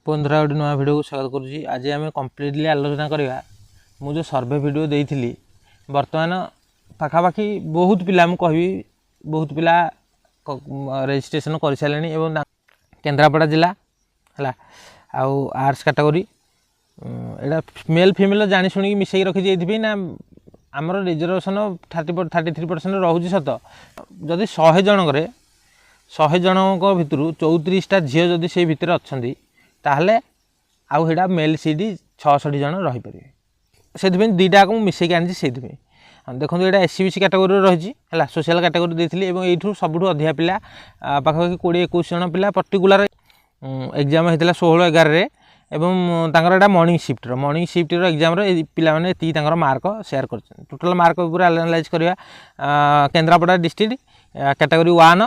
बंधुरा गोटे नुआ भिडियो को स्वागत करुँची। आज आम कम्प्लीटली आलोचना करवा मु जो सर्वे भिडियो देती बर्तमान पाखापाखि बहुत पिला कहि बहुत पिला रजिस्ट्रेशन कर सारे और केन्द्रापड़ा जिला है आउ आर्ट्स कैटेगरी एटा मेल फीमेल जानी शुणी मिसई रखी ये ना आमर रिजर्वेशन 33% रोचे सत जदि 100 जनक 100 जनक भितर 34टा झील जदि से भितर अच्छा ताहले आउ हेडा मेल सीडी 66 जन रहीपर से दुईटा को मिसेक आनी से देखो यहाँ एससीबीसी कैटेगोरी रही है सोशल कैटेगोरी देती यू सबुठ अधिका पिला पाखापाखि 20-21 जन पिला पर्टिकुलर एग्जाम होता 16-11 एवं तांकर मॉर्निंग शिफ्टर एग्जाम पिला माने ती मार्क शेयर कर टोटाल मार्क पूरा एनालाइज करवा केन्द्रापड़ा डिस्ट्रिक्ट कैटेगोरी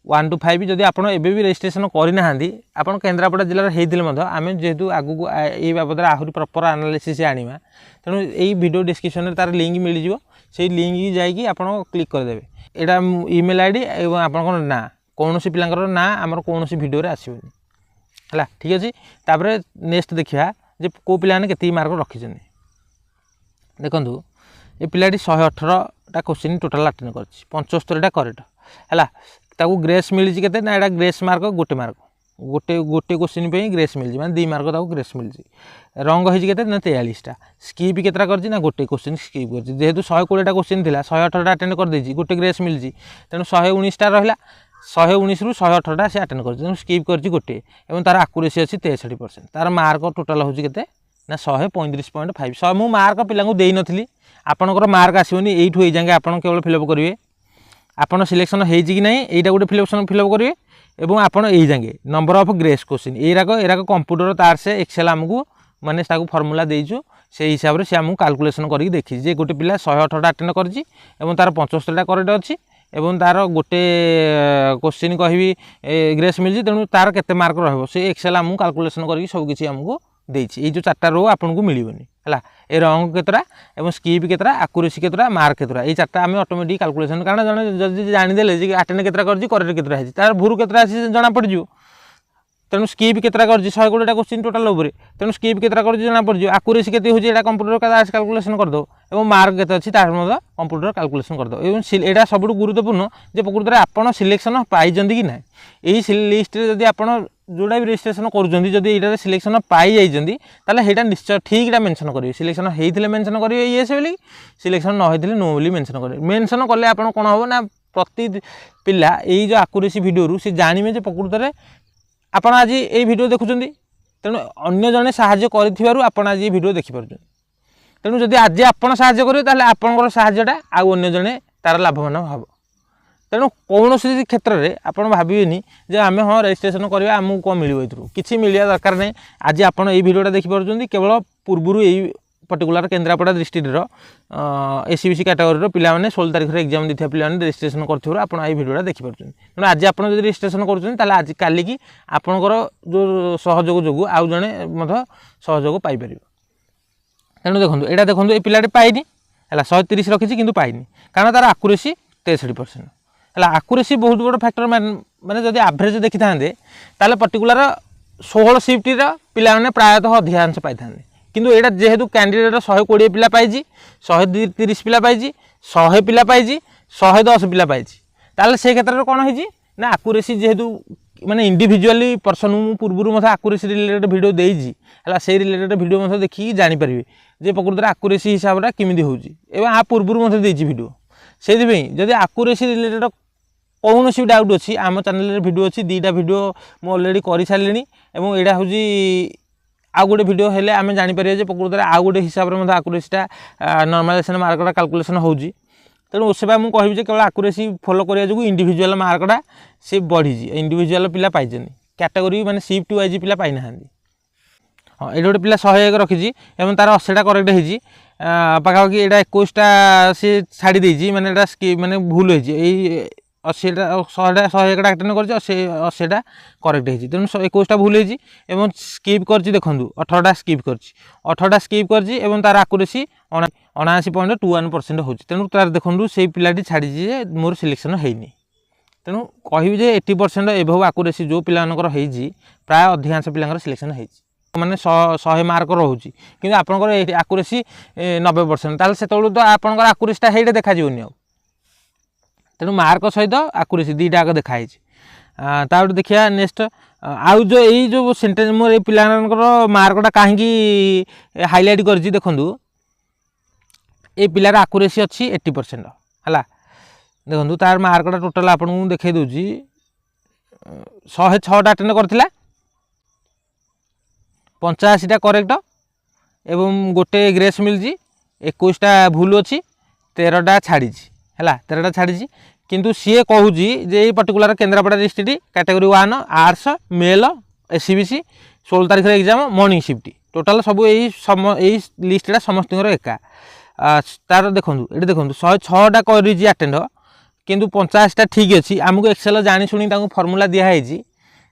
1 to 5 जदि आप रजिस्ट्रेशन करना आप केन्द्रापड़ा जिले होते आम जेहेतु आगू ये बाबद आहरी प्रॉपर एनालिसिस आनिबा तेणु यही वीडियो डिस्क्रिप्शन में तार लिंक मिल जाव से लिंक जाकि आप क्लिक करदे यहाँ ईमेल आईडी और आप ना कौन पिलांकर ना आमर कौन वीडियो आसबनी है ठीक अच्छे। तापर नेक्स्ट देखा जे को पिलाने केते मार्क रखी देखु ये पिलाटी 118टा क्वेश्चन टोटाल अटेंड कर 75टा करेक्ट है ताकू ग्रेस मिली के ना यहाँ ग्रेस मार्क गोटे मार्क गोटे क्वेश्चन पे ग्रेस मिली माने 2 मार्क ताकू ग्रेस मिली रंग होती ना 43टा स्कीप केतटा कर गोटे क्वेश्चन स्कीप कर जेहेतु 120टा क्वेश्चन थी 118टा अटेंड कर देती गोटे ग्रेस मिली तेणु 119टा रहा 119 रू 118टा से अटेंड कर स्कीप कर गोटे और तार आकुरेसी अच्छी 63% तार मार्क टोटाल हूँ के ना 135.5 100 मु मार्क पिला दे नी आपंकर मार्क आसवनी यू ये जाए आप केवल फिलअप करेंगे आपन सिलेक्शन हो कि ना यहाँ गोटे फिलअप करेंगे और आपड़ यही जाए नंबर ऑफ ग्रेस क्वेश्चन एराक कंप्यूटर तार से एक्सेल आमको माने फर्मूला देचु से हिसाब से आमको कैलकुलेशन करके देखी जे गोटे पिला 118टा अटेंड कर तार 75टा करेक्ट अच्छी एवं तार गोटे क्वेश्चन कहि ग्रेस मिली तेणु तार केते मार्क रहिबो से एक्सेल आमको कैलकुलेशन करके सबकिछि आमको देछि ये जो 4टा रो आपको मिलबनी है ए रंग केतरा एवं स्कीप केतरा आकुरेसी केतरा मार्क केतरा ये 4टा आम ऑटोमेटिक कैलकुलेशन कारण जन जब जानीदे अटेंड केतरा कर करेक्ट केतरा है तार भूर केतरा जना पड़ो तेणु स्कीप केतरा कर 120टा क्वेश्चन टोटाल उपर तेणु स्कीप केतरा कर जना पड़ो आकुरेसी केते होची एटा कंप्यूटर कैलकुलेशन कर दो और मार्क केते अछि तार मध्य कंप्यूटर कैलकुलेशन कर दो एवं एटा सबुठ गुरुत्वपूर्ण जे प्रकृत में आपन सिलेक्शन पाइजंती कि ना यही लिस्ट रे जदि आपन जोड़ा भी रजिस्ट्रेशन कर सिलेक्शन पाई जाइए ताले हेटा निश्चय ठीक मेंशन करेंगे सिलेक्शन होते मेंशन करेंगे येस बोली सिलेक्शन न होते नो बोली मेंशन करेंगे मेंशन कले आप कौन हम ना प्रति पिला यही जो आकुरेसी वीडियो से जानवे जो प्रकृत में आपड़ आज ये वीडियो देखुं तेणु अन्य जड़े साहाय्य कर आज ये वीडियो देखिपुर तेणु जदि आज आप साहाय्य करेंगे आपंकर साहाय्यटा आउ अन्य जड़े तार लाभवान हम तेणु कौन क्षेत्र में आप भावेनि जे आम हाँ रजिस्ट्रेशन करवा आमको कौन मिले किसी मिलवा दरकार नहीं आज आप भिडियोटा देखिपुर केवल पूर्व यही पर्टिकुलर केन्द्रापड़ा डिस्ट्रिक्टर एससीबीसी कैटेगोरी पिला 16 तारीख एग्जाम देता पिला रजिस्ट्रेशन कर आप भिडियोटा देखिपुर तेणु आज आप रजिस्ट्रेशन कर आज काली की आपणकर जो सहयोग जो आउ जड़े सहयोग पाइपर तेणु देखो यहाँ देखो ये पिलाटी पाइनि है 130 रखी कि पाइनि कारण तार आकुरेसी 63% है आकुरेसी बहुत बड़ फैक्टर माने जदि एवरेज देखी था पर्टिकुलर 16 शिफ्टर पिला प्रायतः अधिकांश पाई था किंतु यहाँ जेहेतु कैंडिडेट 120 पिला पाई 130 पिला पाई 100 पिला पाई 110 पिला पाई ताले से क्षेत्र में कौन होती ना आकुरेसी जेहेतु माने इंडिविजुअली पर्सन पूर्व मत आकुरेसी रिलेटेड वीडियो देजी है से रिलेटेड वीडियो मत देखिए जानीपारे जे प्रकृत में आकुरेसी हिसाब से केमी होची आ पूर्व मत देजी वीडियो से जदि आकुरेसी रिलेटेड कौन सी डाउट अच्छी आम चैनल वीडियो अच्छी 2टा वीडियो मुझे अलरेडी कर सारे और यहाँ हूँ आउ गोटे वीडियो हेल्ले आम जापर जे प्रकृत में आउ गोटे हिसाब से आकुरेसीटा नॉर्मलाइजेशन मार्कटा कैलकुलेशन होची तेणु से मुझे कहि केवल आकुरेसी फॉलो करने जो इंडिविजुअल मार्कटा से बढ़ी इंडिविजुअल पिला पाई कैटेगोरी माने शिफ्ट वाइज पिला पाई ना हाँ ये गोटे पिला 101 रखी तार 80टा करेक्ट होती पाखापाखि यहाँ 21टा सी छाड़ी देती माने माने भूल होती 80टा 101टा अटेंड कर 80टा करेक्ट होती तेणु 21टा भूल होती स्कीप कर देखूँ 18टा स्कीप कर 18टा स्कीप कर तार आकुरेसी 79.21% होती तेणु तार देखूँ से पिलाटी छाड़ी मोर सिलेक्शन होनी तेणु कहि 80% एभव आकुरेसी जो पिलानकर प्राय अधिकांश पिलांकर सिलेक्शन होती। माने 100 मार्क रोचे कि आपंकर आकुरेसी 90% ताल से तो आपंकर आकुरेसीटा हेटे देखा तेणु मार्क सहित आकुरेसी दुईटा आग देखाई तापर देखिए नेक्स्ट आउ जो यही जो सेंटेंस मोर पिलांकर मार्कटा कहीं हाईलाइट कर देखूँ ये पिलार आकुरेसी अच्छी 80% है देखो तार मार्कटा टोटाल आपको देखा दूसरी 106 अटेंड करथिला 85टा करेक्ट एवं गोटे ग्रेस मिलची 21टा भूल अच्छी 13टा छाड़ी है 13टा छाड़ी किंतु सी कहूँ जे particular Kendrapara district category 1 arts male SC BC 16 तारीख एग्जाम मॉर्निंग शिफ्ट टोटाल सब यही लिस्टा समस्त एका तार देखूँ ये देखो 106टा कर अटेंड किंतु 85टा ठीक अच्छी आमको एक्सेल जानी शुणी फर्मूला दिखाई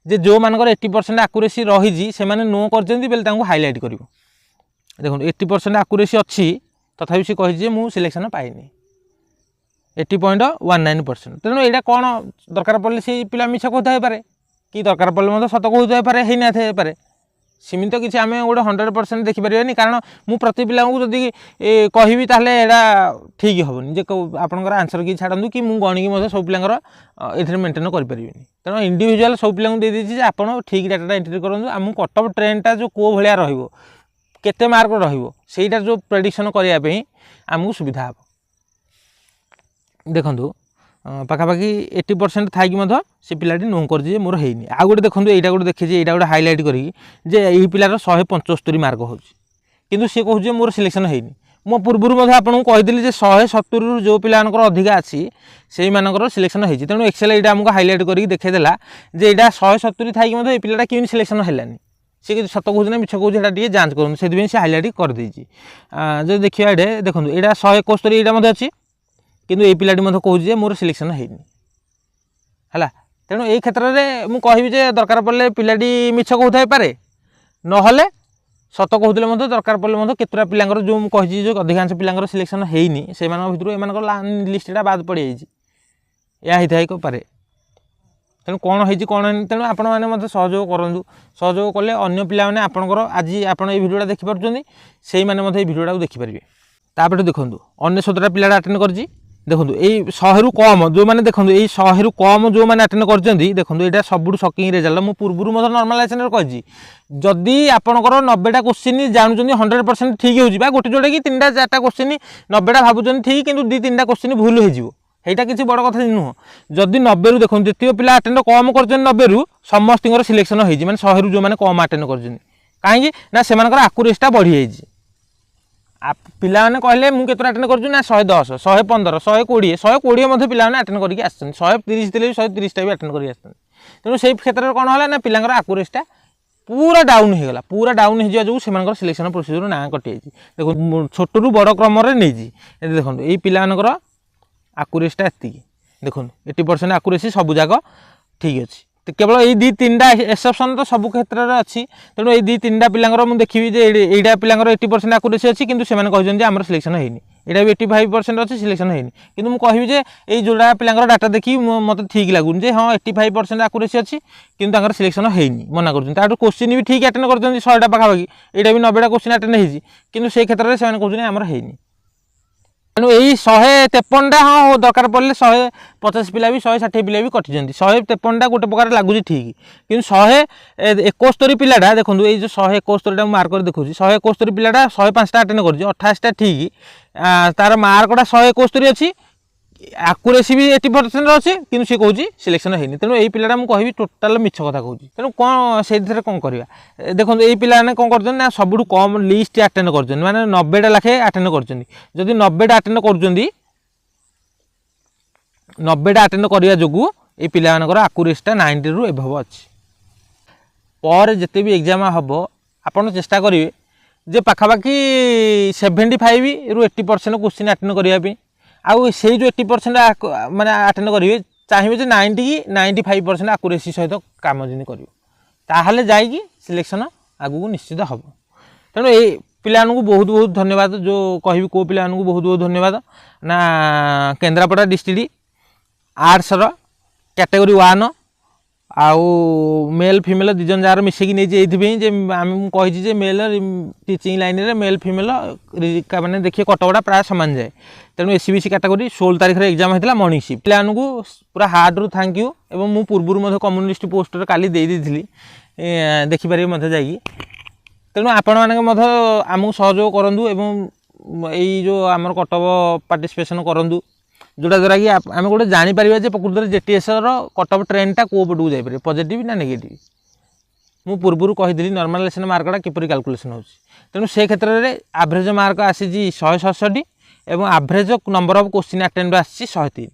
जे जो मानकर 80% आकुरेसी रही से नो कर हाईलाइट कर देखो 80% आकुरेसी अच्छी तथापि सी कही मुझे सिलेक्शन पाइनी 80.19% तेणु यहाँ कौन दरकार पड़े से पिला मिछ कहते पारे कि दरकार पड़े सत कहते पारे ही ना पारे सीमित तो किसी आम गोटे 100% देखिपारे कारण मु प्रति पिला जदि कहि ताहले एडा ठीक हेनी जे आपंकर आंसर कि छाड़ू कि मुझे गणिकी सब पिलांकर ये मेन्टेन करें तेणु इंडिविजुआल सब पिला दे दीजिए आप ठीक डाटा एंट्री करूँ आम कट अफ ट्रेंडटा जो को भाया केते मार्क रहीटा जो प्रेडिक्शन करने आमको सुविधा हे देखूँ पाखापाखि 80% थी से पिलाटी नो कर मोर होनी आ गए देखो यहाँ गोटे देखिए यहाँ गोटे हाईलाइट करी पिलार 175 मार्क हो कि सी कहूँ मोर सिलेक्शन होनी मो पूर्व आपको कहीदी 170 जो पिलांकर अधिका अच्छी से मानकर सिलेक्शन होती तेणु एक्सेल यहाँ आमको हाईलाइट करके देखला जे यहाँ 170 थी पिलाटा क्यों सिलेक्शन है सी सत कहूँ ना मिछ कहूँ ये जांच करूँ से हाईलाइट करदे जो देखिए ये देखो यहाँ 171 यहाँ अच्छी किंतु ये पिलाटी कहूँ मोर सिलेक्शन होनी है तेणु ये क्षेत्र में मुझे कहि दरकार पड़े पिलाटी मिछ कहते पारे नहले सत कहते दरकार पड़े केतटा पिलांकर जो मुझे जो अधिकांश पिलांकर सिलेक्शन होनी से भर एम लिस्टा बाद पड़ जाए पारे तेणु कौन होती कौन तेणु आपण मैंने सहयोग करूँ सहयोग कले अन्य पिला आपंकर आज आप भिडियोटा देखिपुर से भिडियोटा देखिपारे तापर देखो 19टा पिला अटेंड कर देखो यही 100 रु कम जो मैंने देखो यही 100 रु कम जो मैंने अटेंड कर देखो यहाँ सब शॉकिंग रिजल्ट मुझे पूर्व नॉर्मलाइजेशन कही जदि आपंकर 90टा क्वेश्चन जानते 100% ठीक हो गोटे जोड़े कि 3टा 4टा क्वेश्चन 90टा भावुं ठीक कि 2-3टा क्वेश्चन भूल होटा किसी बड़ कथा नुह जदि 90 रु देखो जितने पिला अटेंड कम कर 90 रु समस्त सिलेक्शन होती मैंने 100 रु जो मैंने कम अटेंड कर कहीं से आकुरेसीटा बढ़ी जाइए पिला मैंने कहले मुझे केतटा अटेंड कर 110 115 120 120 पिला अटेंड करके आसछन 130 थे 130टा भी अटेंड करके आसछन तेणु से क्षेत्र में कौन है ना पिलांकर आकुरेसीटा पूरा डाउन हो गला पूरा डाउन हो जो से सिलेक्शन प्रोसीजर ना कटि देखो छोट रु बड़ क्रम नहीं देखो ये पिलांकर आकुरेसीटा एति देखो 80% आकुरेसी सब जाक ठीक अच्छे केवल ये 2-3टा एक्सेप्शन तो सब क्षेत्र में अच्छी तेणु ये 2-3टा पिलांकर मुझे देखी यहाँ पिलांकर 80% आकुरेसी अच्छी किंतु से कहते आम सिलेक्शन होनी यहाँ भी 85% अच्छी सिलेक्शन होनी किंतु मुझे कहि ये जोड़ा पिलांकर डाटा देखी मत ठीक लगुनि हाँ 85% आकुरेसी अच्छी किंतु सिलेक्शन होनी मना कर क्वेश्चन भी ठीक अटेंड कर 100टा पाखापाखि यहाँ भी 90टा क्वेश्चन अटेंड होती किंतु से क्षेत्र में से कहते आमर होनी तेणु यही 153टा हाँ दरकार पड़े 150 पिला भी 160 पिला भी कटि 153टा गोटे प्रकार लगुच ठीक कि 171 पिलाटा देखो ये जो 171टा मार्क कर देखो 171 पिलाटा 105टा अटेंड कर 28टा ठीक तार मार्कटा 171 अच्छी आकुरेसी भी 80% अच्छे कि सी कहूँ सिलेक्शन होनी तेणु यही पिलाटा मुझे कहि टोटाल मिछ कथा कहूँ तेणु कौन से कौन करवा देखो यही पिला कौन कर सब कम लिस्ट अटेंड कर माने 90टा लाखे अटेंड कर 90टा अटेंड कर 90टा अटेंड करने जो ये पिला आकुरेसीटा 90 रु एभव अच्छी पर जिते भी एग्जाम हम आपड़ चेष्टा करेंगे जे पाखापाखि 75 रु 80% क्वेश्चन अटेंड करने आउ से जो 80% माने अटेंड करेंगे चाहिए 90 कि 95% आकुरेसी सहित कम जमी कर जाइए सिलेक्शन आगू निश्चित हम तेणु ये पिला बहुत बहुत धन्यवाद जो कहि को पिला बहुत बहुत धन्यवाद ना केन्द्रापड़ा डिस्ट्रिक्ट आर्ट्स कैटेगरी 1 आउ मेल फिमेल दुई जन जार मिसेकी नहीं ये आम कही मेल टीचिंग लाइन में मेल फिमेल मैंने देखिए कटकड़ा प्राय सामान जाए तेणु एससीबीसी कैटेगरी 16 तारीख एग्जाम होता मॉर्निंग शिफ्ट पिलाମାନଙ୍କୁ पूरा हार्ड रू थैंक यू एवं मु पूर्व कम्युनिस्ट पोस्टर काली देखिपारे मत जाइए तेणु आपण मैंने आमको सहयोग करूँ एवं यही जो आम कटअप पार्टिसिपेसन करूँ जोटा द्वारा कि आम गोटे जापर प्रकृत में जेटीएस कटअप ट्रेंडटा कौ पटू जापर पॉजिटिव ना नेगेटिव मु पूर्व कही नॉर्मलाइजेशन मार्कटा किपरि कैलकुलेशन हो तेणु से क्षेत्र में एवरेज मार्क आसी 167 एवं average number of question attempt आसी 103